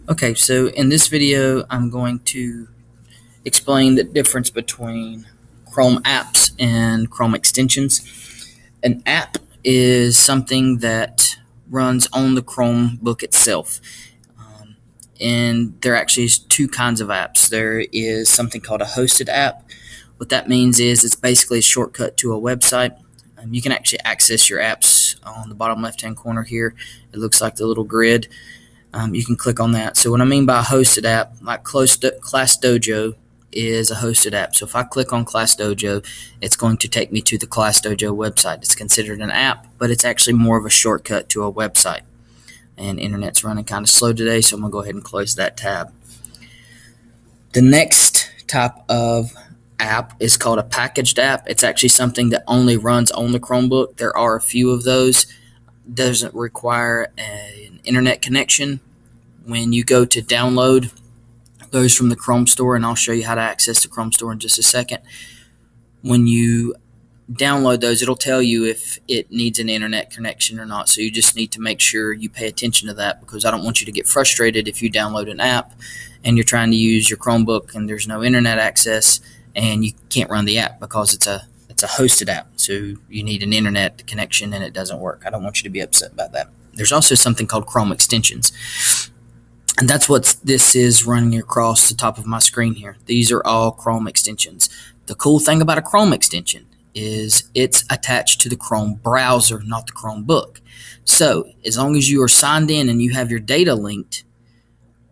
Okay, so in this video, I'm going to explain the difference between Chrome apps and Chrome extensions. An app is something that runs on the Chromebook itself. And there actually is two kinds of apps. There is something called a hosted app. What that means is it's basically a shortcut to a website. You can actually access your apps on the bottom left-hand corner here. It looks like the little grid. You can click on that. So what I mean by a hosted app, like Class Dojo is a hosted app. So if I click on Class Dojo, it's going to take me to the Class Dojo website. It's considered an app, but it's actually more of a shortcut to a website. And internet's running kind of slow today, so I'm going to go ahead and close that tab. The next type of app is called a packaged app. It's actually something that only runs on the Chromebook. There are a few of those. Doesn't require an internet connection. When you go to download those from the Chrome store, and I'll show you how to access the Chrome store in just a second. When you download those, it'll tell you if it needs an internet connection or not. So you just need to make sure you pay attention to that, because I don't want you to get frustrated if you download an app and you're trying to use your Chromebook and there's no internet access and you can't run the app because it's a hosted app. So you need an internet connection and it doesn't work. I don't want you to be upset about that. There's also something called Chrome extensions. And that's what this is running across the top of my screen here. These are all Chrome extensions. The cool thing about a Chrome extension is it's attached to the Chrome browser, not the Chromebook. So as long as you are signed in and you have your data linked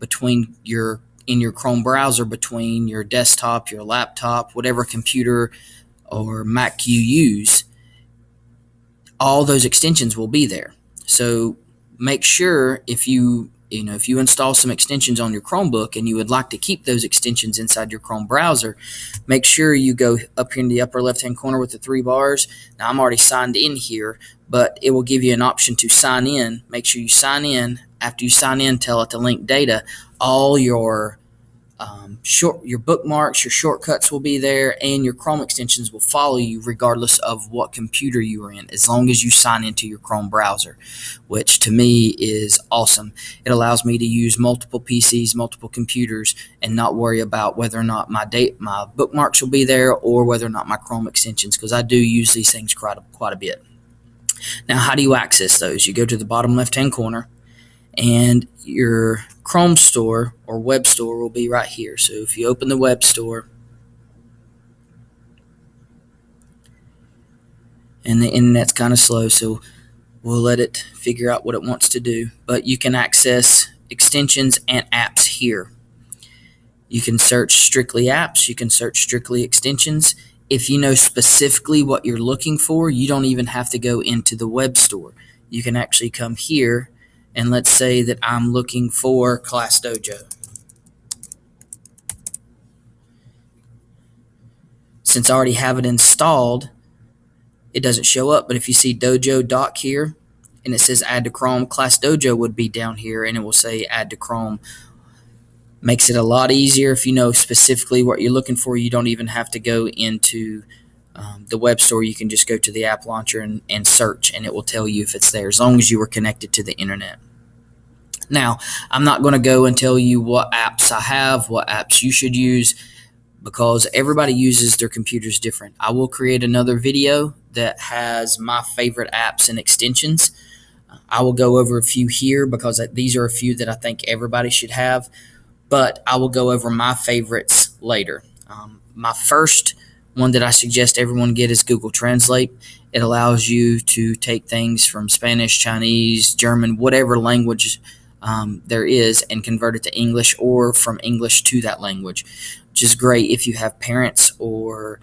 in your Chrome browser between your desktop, your laptop, whatever computer or Mac you use, all those extensions will be there. So make sure if you install some extensions on your Chromebook and you would like to keep those extensions inside your Chrome browser, make sure you go up here in the upper left-hand corner with the three bars. Now, I'm already signed in here, but it will give you an option to sign in. Make sure you sign in. After you sign in, tell it to link data. All your bookmarks, your shortcuts will be there, and your Chrome extensions will follow you regardless of what computer you are in, as long as you sign into your Chrome browser, which to me is awesome. It allows me to use multiple PCs, multiple computers, and not worry about whether or not my bookmarks will be there or whether or not my Chrome extensions, because I do use these things quite a bit. Now, how do you access those? You go to the bottom left-hand corner, and your Chrome store or web store will be right here. So if you open the web store, and the internet's kind of slow, so we'll let it figure out what it wants to do, but you can access extensions and apps here. You can search strictly apps, you can search strictly extensions. If you know specifically what you're looking for, you don't even have to go into the web store. You can actually come here, and let's say that I'm looking for Class Dojo. Since I already have it installed, it doesn't show up, but if you see Dojo Dock here, and it says add to Chrome, Class Dojo would be down here, and it will say add to Chrome. Makes it a lot easier if you know specifically what you're looking for. You don't even have to go into the web store. You can just go to the app launcher and search, and it will tell you if it's there, as long as you are connected to the internet. Now, I'm not going to go and tell you what apps I have, what apps you should use, because everybody uses their computers different. I will create another video that has my favorite apps and extensions. I will go over a few here because these are a few that I think everybody should have, but I will go over my favorites later. My first one that I suggest everyone get is Google Translate. It allows you to take things from Spanish, Chinese, German, whatever language there is, and convert it to English, or from English to that language, which is great if you have parents or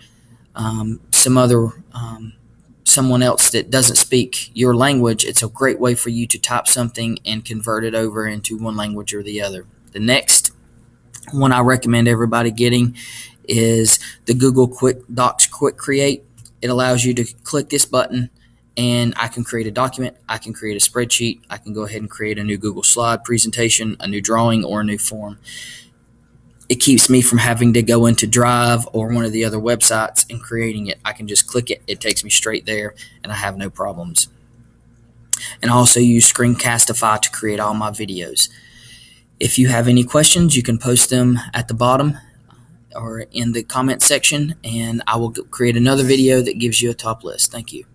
someone else that doesn't speak your language. It's a great way for you to type something and convert it over into one language or the other. The next one I recommend everybody getting is the Google Docs Quick Create. It allows you to click this button, and I can create a document, I can create a spreadsheet, I can go ahead and create a new Google slide presentation, a new drawing, or a new form. It keeps me from having to go into Drive or one of the other websites and creating it. I can just click it, it takes me straight there, and I have no problems. And I also use Screencastify to create all my videos. If you have any questions, you can post them at the bottom or in the comment section, and I will create another video that gives you a top list. Thank you.